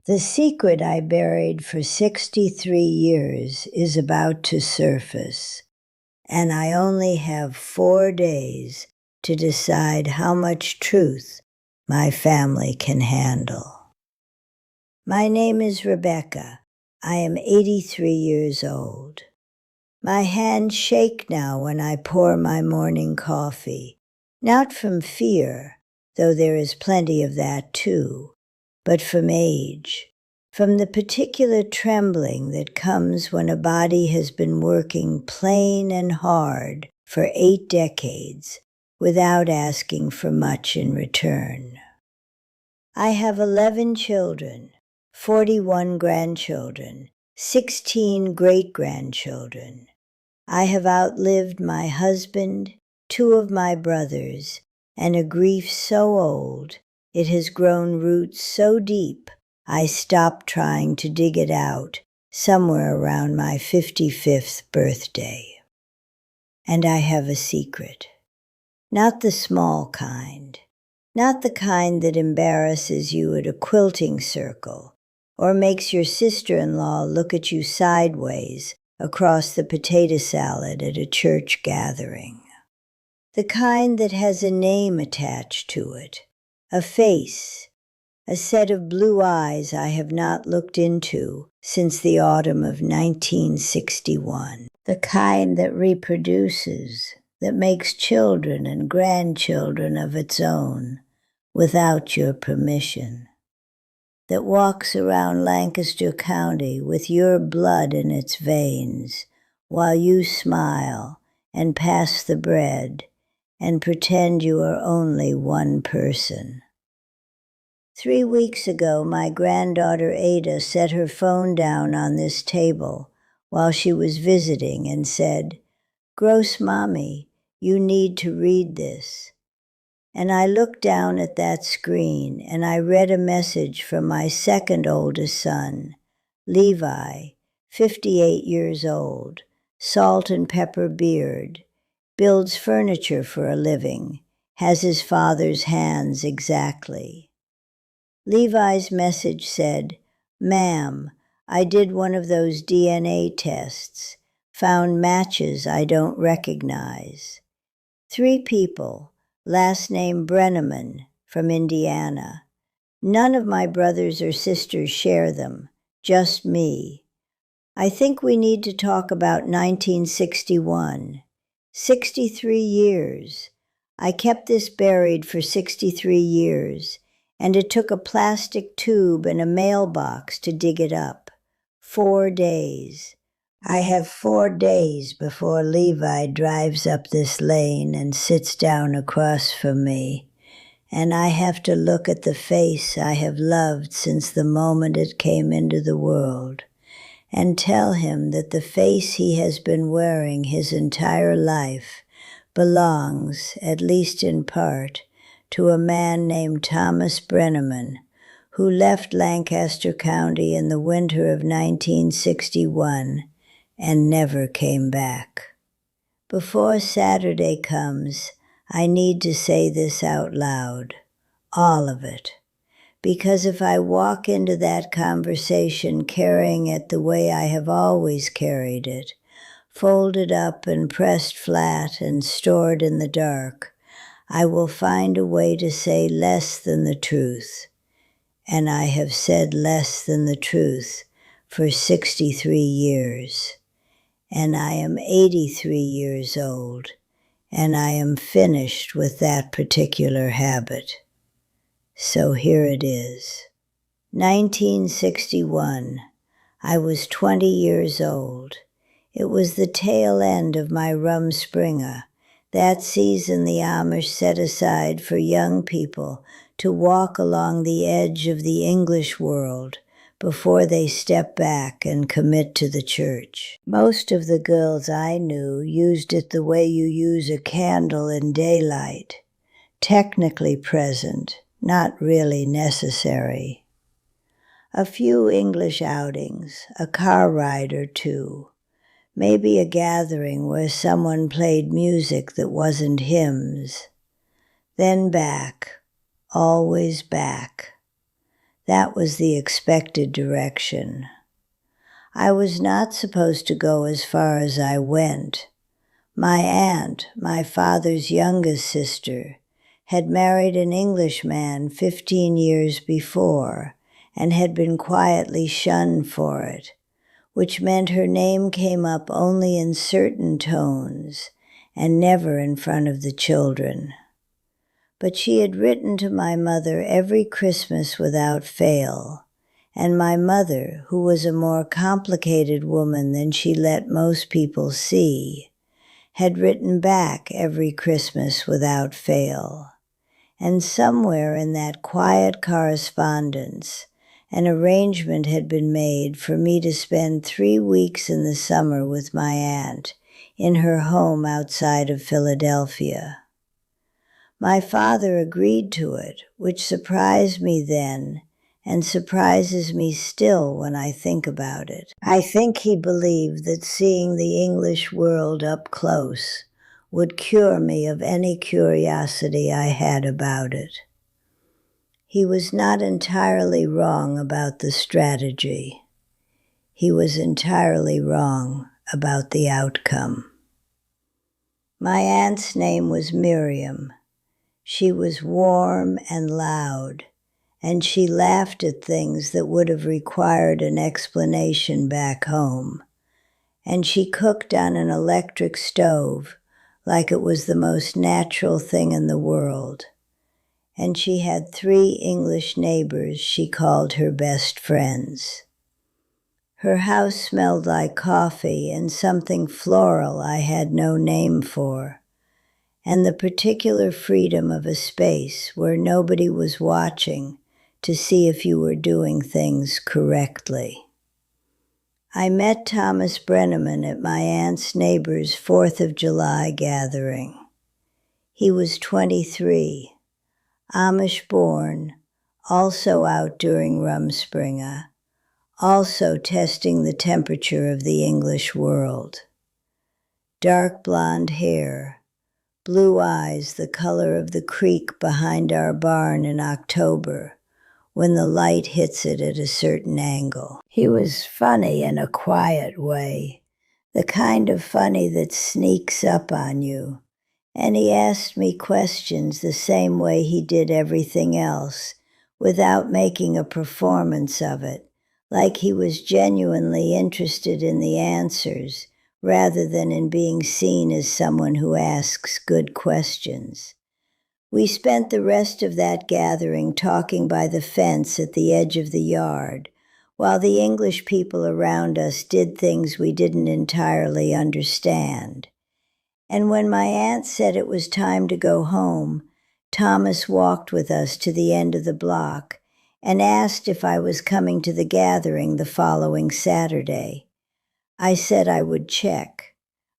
The secret I buried for 63 years is about to surface, and I only have 4 days to decide how much truth my family can handle. My name is Rebecca. I am 83 years old. My hands shake now when I pour my morning coffee, not from fear, though there is plenty of that too, but from age, from the particular trembling that comes when a body has been working plain and hard for 8 decades without asking for much in return. I have 11 children, 41 grandchildren, 16 great-grandchildren. I have outlived my husband, 2 of my brothers, and a grief so old it has grown roots so deep I stopped trying to dig it out somewhere around my 55th birthday. And I have a secret. Not the small kind. Not the kind that embarrasses you at a quilting circle or makes your sister-in-law look at you sideways across the potato salad at a church gathering. The kind that has a name attached to it, a face, a set of blue eyes I have not looked into since the autumn of 1961. The kind that reproduces, that makes children and grandchildren of its own without your permission. That walks around Lancaster County with your blood in its veins while you smile and pass the bread and pretend you are only one person. 3 weeks ago, my granddaughter Ada set her phone down on this table while she was visiting and said, "Gross Mommy, you need to read this." And I looked down at that screen and I read a message from my second oldest son, Levi, 58 years old, salt and pepper beard, builds furniture for a living, has his father's hands exactly. Levi's message said, "Ma'am, I did one of those DNA tests, found matches I don't recognize. 3 people, last name Brenneman, from Indiana. None of my brothers or sisters share them, just me. I think we need to talk about 1961. 63 years. I kept this buried for 63 years, and it took a plastic tube and a mailbox to dig it up. 4 days. I have 4 days before Levi drives up this lane and sits down across from me, and I have to look at the face I have loved since the moment it came into the world, and tell him that the face he has been wearing his entire life belongs, at least in part, to a man named Thomas Brenneman, who left Lancaster County in the winter of 1961 and never came back. Before Saturday comes, I need to say this out loud, all of it, because if I walk into that conversation carrying it the way I have always carried it, folded up and pressed flat and stored in the dark, I will find a way to say less than the truth. And I have said less than the truth for 63 years. And I am 83 years old, and I am finished with that particular habit. So here it is. 1961. I was 20 years old. It was the tail end of my Rumspringa, that season the Amish set aside for young people to walk along the edge of the English world before they step back and commit to the church. Most of the girls I knew used it the way you use a candle in daylight, technically present, not really necessary. A few English outings, a car ride or two, maybe a gathering where someone played music that wasn't hymns. Then back, always back. That was the expected direction. I was not supposed to go as far as I went. My aunt, my father's youngest sister, had married an Englishman 15 years before and had been quietly shunned for it, which meant her name came up only in certain tones and never in front of the children. But she had written to my mother every Christmas without fail, and my mother, who was a more complicated woman than she let most people see, had written back every Christmas without fail. And somewhere in that quiet correspondence, an arrangement had been made for me to spend 3 weeks in the summer with my aunt in her home outside of Philadelphia. My father agreed to it, which surprised me then and surprises me still when I think about it. I think he believed that seeing the English world up close would cure me of any curiosity I had about it. He was not entirely wrong about the strategy. He was entirely wrong about the outcome. My aunt's name was Miriam. She was warm and loud, and she laughed at things that would have required an explanation back home. And she cooked on an electric stove like it was the most natural thing in the world. And she had 3 English neighbors she called her best friends. Her house smelled like coffee and something floral I had no name for, and the particular freedom of a space where nobody was watching to see if you were doing things correctly. I met Thomas Brenneman at my aunt's neighbor's 4th of July gathering. He was 23, Amish born, also out during Rumspringa, also testing the temperature of the English world. Dark blonde hair, blue eyes the color of the creek behind our barn in October when the light hits it at a certain angle. He was funny in a quiet way, the kind of funny that sneaks up on you, and he asked me questions the same way he did everything else, without making a performance of it, like he was genuinely interested in the answers, rather than in being seen as someone who asks good questions. We spent the rest of that gathering talking by the fence at the edge of the yard, while the English people around us did things we didn't entirely understand. And when my aunt said it was time to go home, Thomas walked with us to the end of the block and asked if I was coming to the gathering the following Saturday. I said I would check.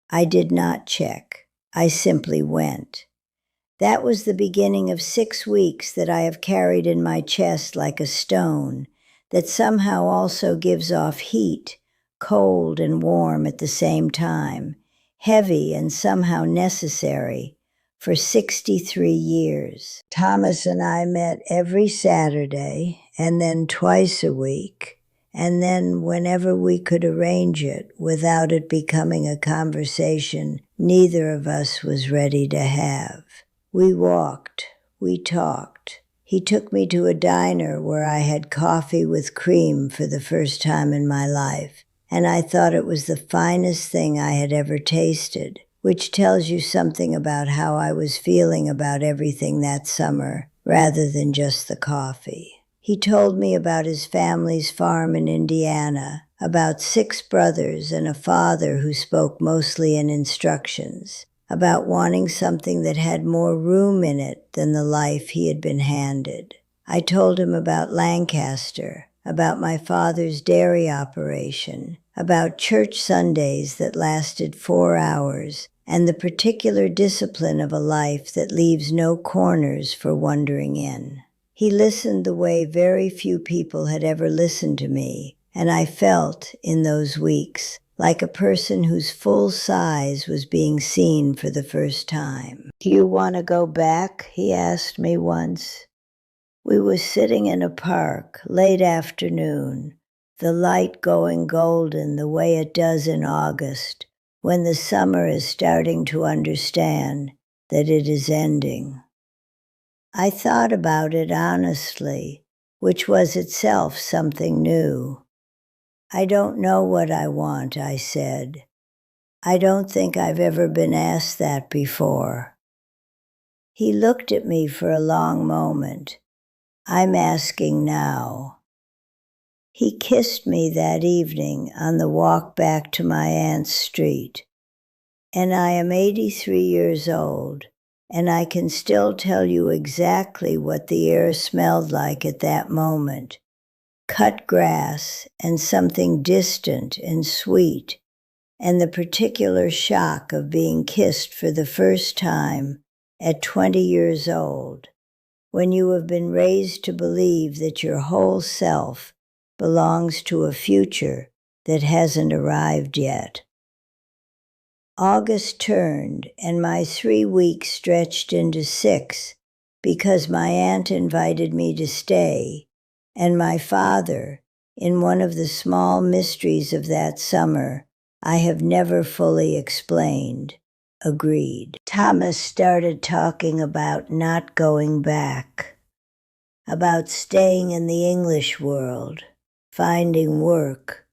I did not check. I simply went. That was the beginning of 6 weeks that I have carried in my chest like a stone, that somehow also gives off heat, cold and warm at the same time, heavy and somehow necessary, for 63 years. Thomas and I met every Saturday, and then twice a week, and then whenever we could arrange it without it becoming a conversation neither of us was ready to have. We walked, we talked. He took me to a diner where I had coffee with cream for the first time in my life, and I thought it was the finest thing I had ever tasted, which tells you something about how I was feeling about everything that summer, rather than just the coffee. He told me about his family's farm in Indiana, about 6 brothers and a father who spoke mostly in instructions, about wanting something that had more room in it than the life he had been handed. I told him about Lancaster, about my father's dairy operation, about church Sundays that lasted 4 hours, and the particular discipline of a life that leaves no corners for wandering in. He listened the way very few people had ever listened to me, and I felt, in those weeks, like a person whose full size was being seen for the first time. "Do you want to go back?" he asked me once. We were sitting in a park, late afternoon, the light going golden the way it does in August, when the summer is starting to understand that it is ending. I thought about it honestly, which was itself something new. I don't know what I want, I said. I don't think I've ever been asked that before. He looked at me for a long moment. I'm asking now. He kissed me that evening on the walk back to my aunt's street. And I am 83 years old, and I can still tell you exactly what the air smelled like at that moment. Cut grass and something distant and sweet, and the particular shock of being kissed for the first time at 20 years old, when you have been raised to believe that your whole self belongs to a future that hasn't arrived yet. August turned, and my 3 weeks stretched into 6 because my aunt invited me to stay, and my father, in one of the small mysteries of that summer I have never fully explained, agreed. Thomas started talking about not going back, about staying in the English world, finding work,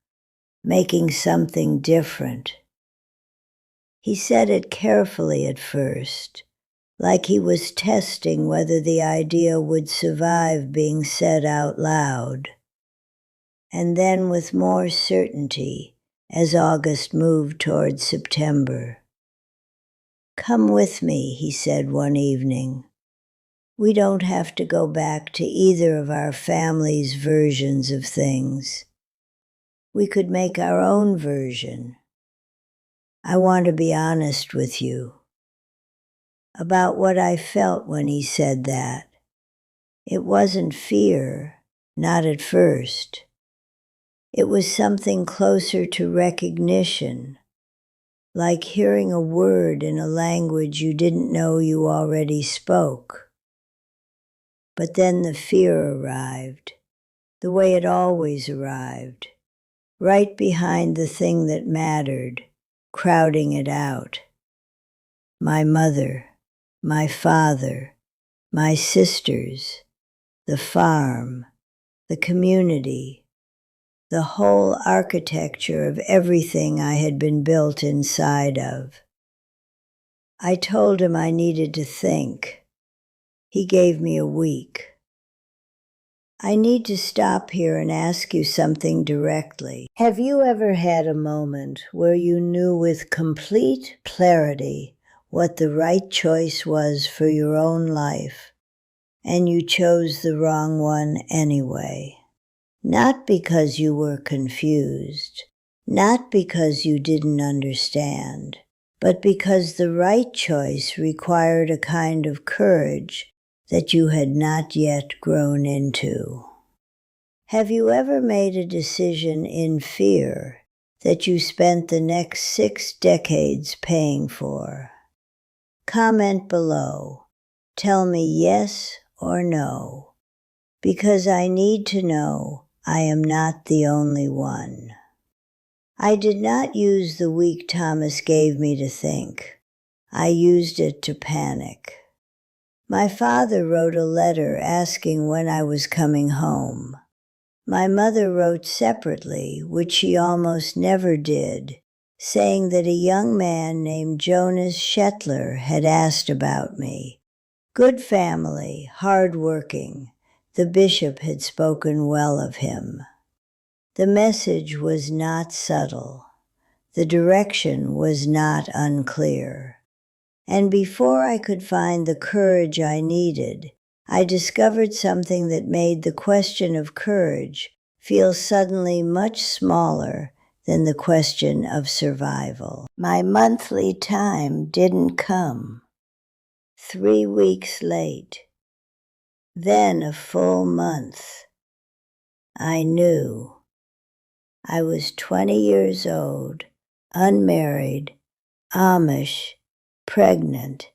making something different. He said it carefully at first, like he was testing whether the idea would survive being said out loud. And then with more certainty as August moved toward September. Come with me, he said one evening. We don't have to go back to either of our family's versions of things. We could make our own version. I want to be honest with you about what I felt when he said that. It wasn't fear, not at first. It was something closer to recognition, like hearing a word in a language you didn't know you already spoke. But then the fear arrived, the way it always arrived, right behind the thing that mattered, crowding it out. My mother, my father, my sisters, the farm, the community, the whole architecture of everything I had been built inside of. I told him I needed to think. He gave me a week. I need to stop here and ask you something directly. Have you ever had a moment where you knew with complete clarity what the right choice was for your own life, and you chose the wrong one anyway? Not because you were confused, not because you didn't understand, but because the right choice required a kind of courage that you had not yet grown into. Have you ever made a decision in fear that you spent the next 6 decades paying for? Comment below. Tell me yes or no, because I need to know I am not the only one. I did not use the week Thomas gave me to think. I used it to panic. My father wrote a letter asking when I was coming home. My mother wrote separately, which she almost never did, saying that a young man named Jonas Shetler had asked about me. Good family, hard-working. The bishop had spoken well of him. The message was not subtle. The direction was not unclear. And before I could find the courage I needed, I discovered something that made the question of courage feel suddenly much smaller than the question of survival. My monthly time didn't come. 3 weeks late. Then a full month. I knew. I was 20 years old, unmarried, Amish, pregnant,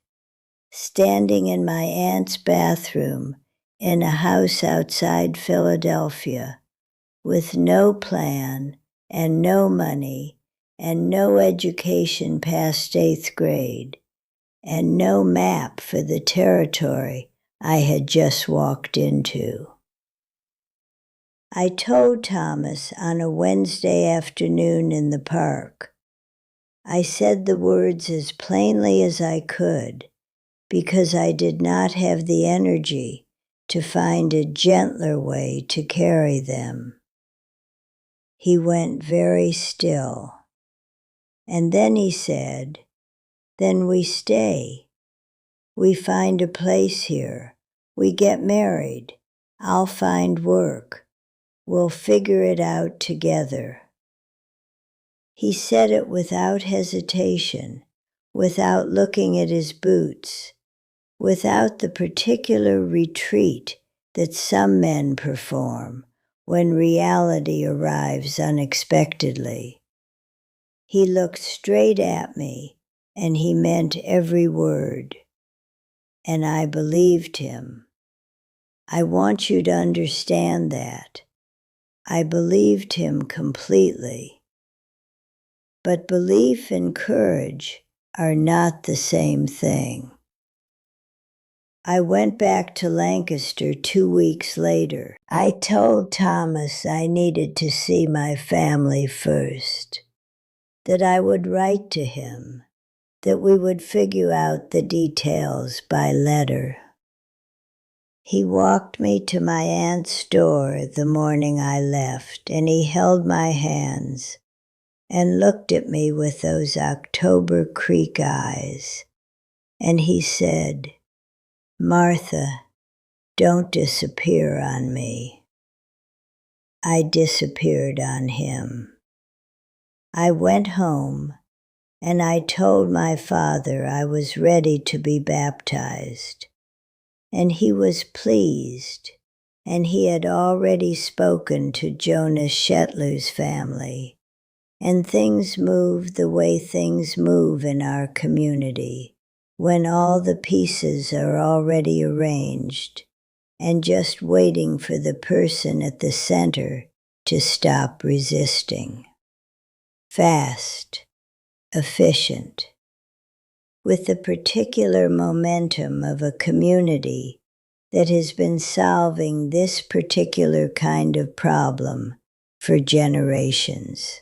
standing in my aunt's bathroom in a house outside Philadelphia with no plan and no money and no education past 8th grade and no map for the territory I had just walked into. I told Thomas on a Wednesday afternoon in the park. I said the words as plainly as I could because I did not have the energy to find a gentler way to carry them. He went very still. And then he said, "Then we stay. We find a place here. We get married. I'll find work. We'll figure it out together." He said it without hesitation, without looking at his boots, without the particular retreat that some men perform when reality arrives unexpectedly. He looked straight at me, and he meant every word. And I believed him. I want you to understand that. I believed him completely. But belief and courage are not the same thing. I went back to Lancaster 2 weeks later. I told Thomas I needed to see my family first, that I would write to him, that we would figure out the details by letter. He walked me to my aunt's door the morning I left, and he held my hands and looked at me with those October Creek eyes. And he said, "Martha, don't disappear on me." I disappeared on him. I went home, and I told my father I was ready to be baptized. And he was pleased, and he had already spoken to Jonas Shetler's family, and things moved the way things move in our community, when all the pieces are already arranged and just waiting for the person at the center to stop resisting. Fast, efficient, with the particular momentum of a community that has been solving this particular kind of problem for generations.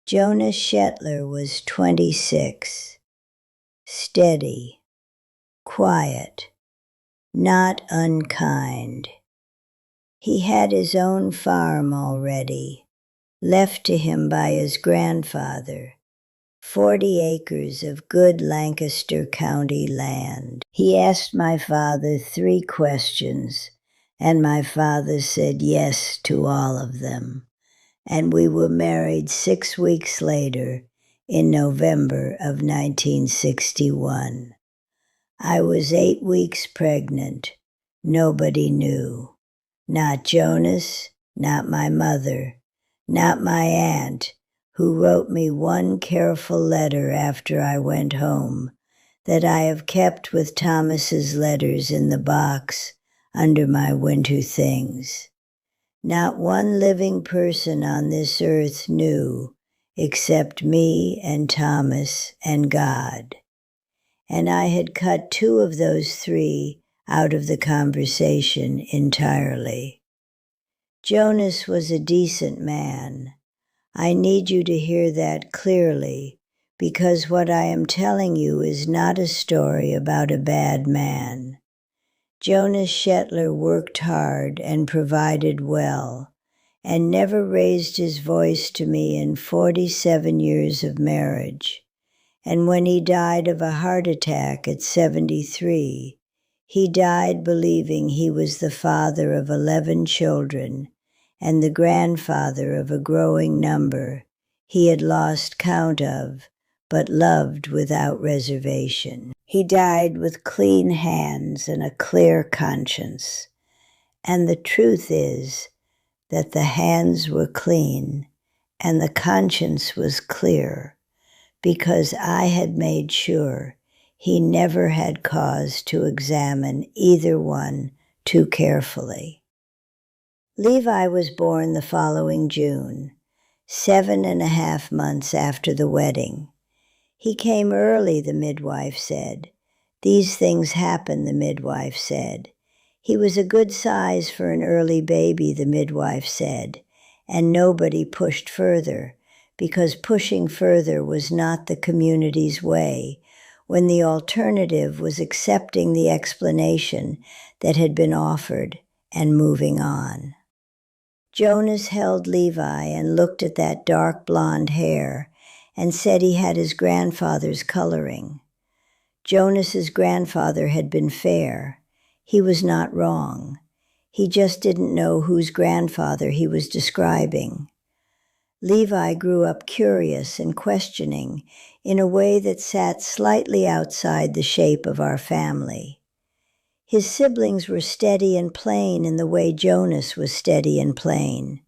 Jonas Shetler was 26, steady, quiet, not unkind. He had his own farm already, left to him by his grandfather, 40 acres of good Lancaster County land. He asked my father 3 questions, and my father said yes to all of them. And we were married 6 weeks later in November of 1961. I was 8 weeks pregnant. Nobody knew. Not Jonas, not my mother, not my aunt, who wrote me one careful letter after I went home that I have kept with Thomas's letters in the box under my winter things. Not one living person on this earth knew except me and Thomas and God. And I had cut 2 of those 3 out of the conversation entirely. Jonas was a decent man. I need you to hear that clearly, because what I am telling you is not a story about a bad man. Jonas Shetler worked hard and provided well, and never raised his voice to me in 47 years of marriage. And when he died of a heart attack at 73, he died believing he was the father of 11 children and the grandfather of a growing number he had lost count of, but loved without reservation. He died with clean hands and a clear conscience. And the truth is that the hands were clean and the conscience was clear, because I had made sure he never had cause to examine either one too carefully. Levi was born the following June, 7.5 months after the wedding. He came early, the midwife said. These things happen, the midwife said. He was a good size for an early baby, the midwife said, and nobody pushed further, because pushing further was not the community's way, when the alternative was accepting the explanation that had been offered and moving on. Jonas held Levi and looked at that dark blonde hair and said he had his grandfather's coloring. Jonas's grandfather had been fair. He was not wrong. He just didn't know whose grandfather he was describing. Levi grew up curious and questioning in a way that sat slightly outside the shape of our family. His siblings were steady and plain in the way Jonas was steady and plain.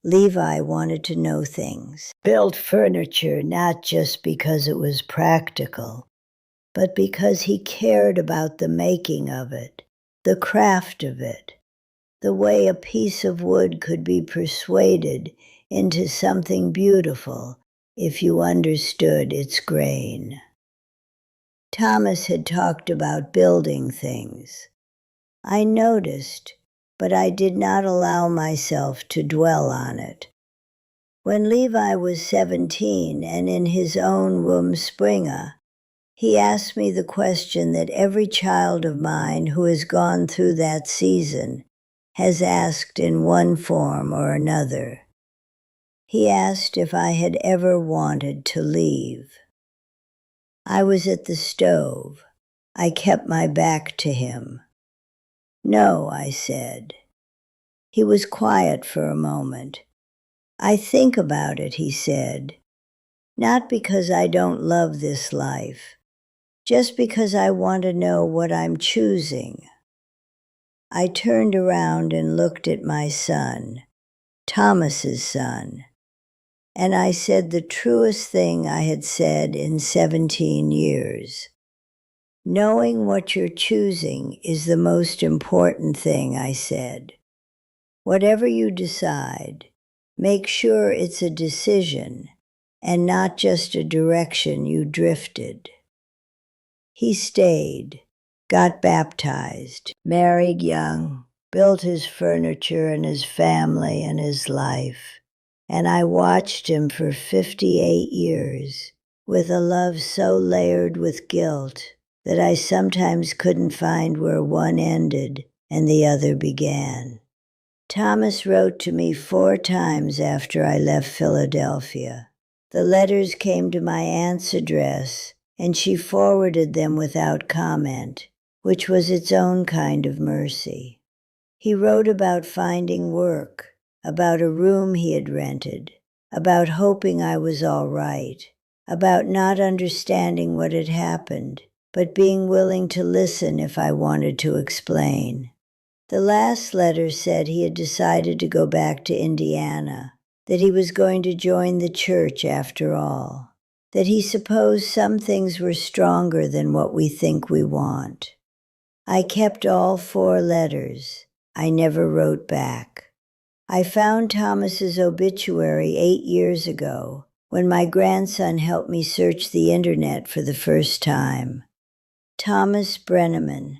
Levi wanted to know things. Built furniture not just because it was practical, but because he cared about the making of it, the craft of it, the way a piece of wood could be persuaded into something beautiful if you understood its grain. Thomas had talked about building things. I noticed, but I did not allow myself to dwell on it. When Levi was 17 and in his own Springa, he asked me the question that every child of mine who has gone through that season has asked in one form or another. He asked if I had ever wanted to leave. I was at the stove. I kept my back to him. No, I said. He was quiet for a moment. I think about it, he said. Not because I don't love this life, just because I want to know what I'm choosing. I turned around and looked at my son, Thomas's son, and I said the truest thing I had said in 17 years. Knowing what you're choosing is the most important thing, I said. Whatever you decide, make sure it's a decision and not just a direction you drifted. He stayed, got baptized, married young, built his furniture and his family and his life, and I watched him for 58 years with a love so layered with guilt that I sometimes couldn't find where one ended and the other began. Thomas wrote to me 4 times after I left Philadelphia. The letters came to my aunt's address, and she forwarded them without comment, which was its own kind of mercy. He wrote about finding work, about a room he had rented, about hoping I was all right, about not understanding what had happened, but being willing to listen if I wanted to explain. The last letter said he had decided to go back to Indiana, that he was going to join the church after all, that he supposed some things were stronger than what we think we want. I kept all 4 letters. I never wrote back. I found Thomas's obituary 8 years ago, when my grandson helped me search the internet for the first time. Thomas Brenneman,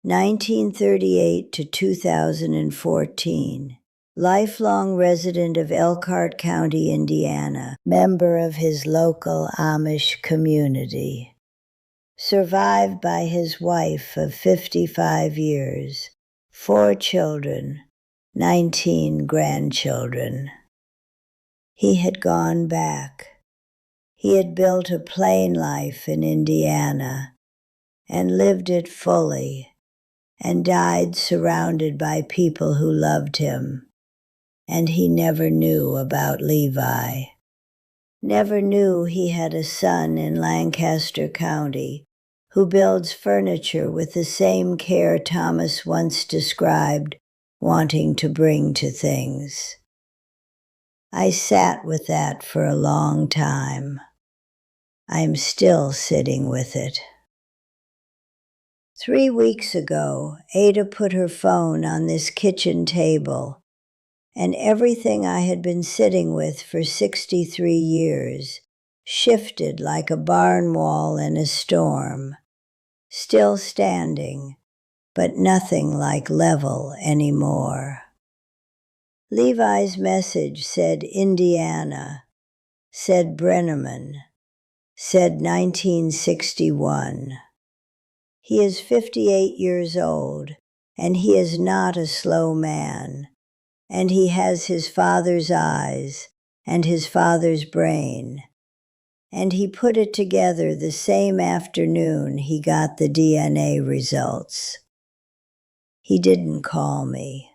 1938 to 2014, lifelong resident of Elkhart County, Indiana, member of his local Amish community. Survived by his wife of 55 years, 4 children, 19 grandchildren. He had gone back. He had built a plain life in Indiana and lived it fully, and died surrounded by people who loved him. And he never knew about Levi. Never knew he had a son in Lancaster County who builds furniture with the same care Thomas once described wanting to bring to things. I sat with that for a long time. I am still sitting with it. 3 weeks ago, Ada put her phone on this kitchen table, and everything I had been sitting with for 63 years shifted like a barn wall in a storm, still standing, but nothing like level anymore. Levi's message said Indiana, said Brenneman, said 1961. He is 58 years old, and he is not a slow man, and he has his father's eyes and his father's brain, and he put it together the same afternoon he got the DNA results. He didn't call me.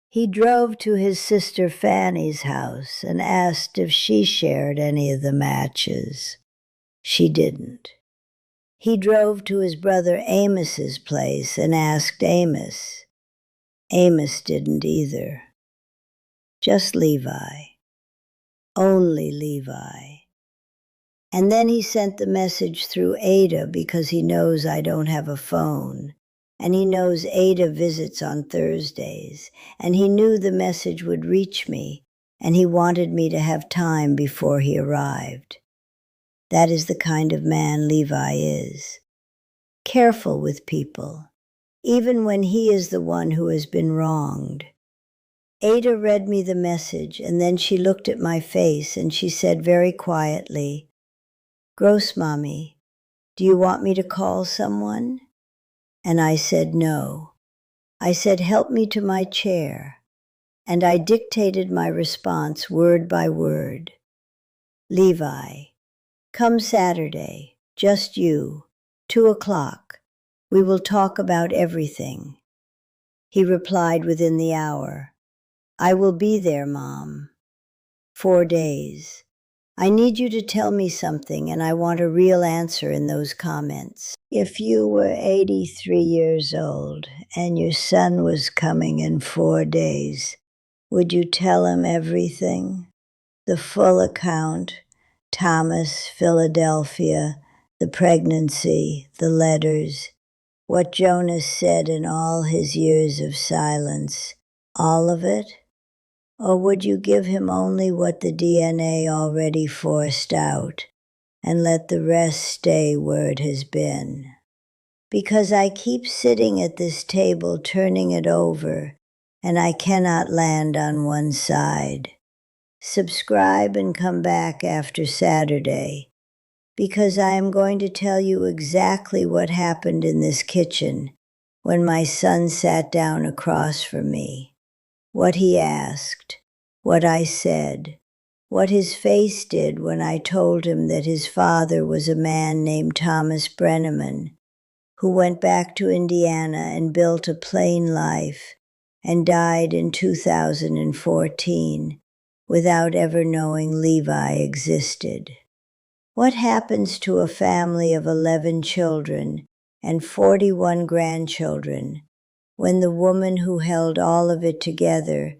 He drove to his sister Fanny's house and asked if she shared any of the matches. She didn't. He drove to his brother Amos's place and asked Amos. Amos didn't either. Just Levi. Only Levi. And then he sent the message through Ada because he knows I don't have a phone. And he knows Ada visits on Thursdays. And he knew the message would reach me. And he wanted me to have time before he arrived. That is the kind of man Levi is. Careful with people, even when he is the one who has been wronged. Ada read me the message, and then she looked at my face and she said very quietly, "Gross Mommy, do you want me to call someone?" And I said no. I said, "Help me to my chair." And I dictated my response word by word. "Levi, come Saturday, just you, 2:00. We will talk about everything." He replied within the hour, "I will be there, Mom." 4 days. I need you to tell me something, and I want a real answer in those comments. If you were 83 years old and your son was coming in 4 days, would you tell him everything? The full account, Thomas, Philadelphia, the pregnancy, the letters, what Jonas said in all his years of silence, all of it? Or would you give him only what the DNA already forced out and let the rest stay where it has been? Because I keep sitting at this table turning it over, and I cannot land on one side. Subscribe and come back after Saturday, because I am going to tell you exactly what happened in this kitchen when my son sat down across from me, what he asked, what I said, what his face did when I told him that his father was a man named Thomas Brenneman, who went back to Indiana and built a plain life and died in 2014 without ever knowing Levi existed. What happens to a family of 11 children and 41 grandchildren when the woman who held all of it together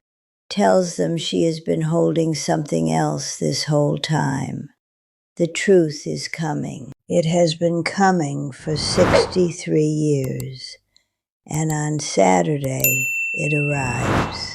tells them she has been holding something else this whole time? The truth is coming. It has been coming for 63 years, and on Saturday it arrives.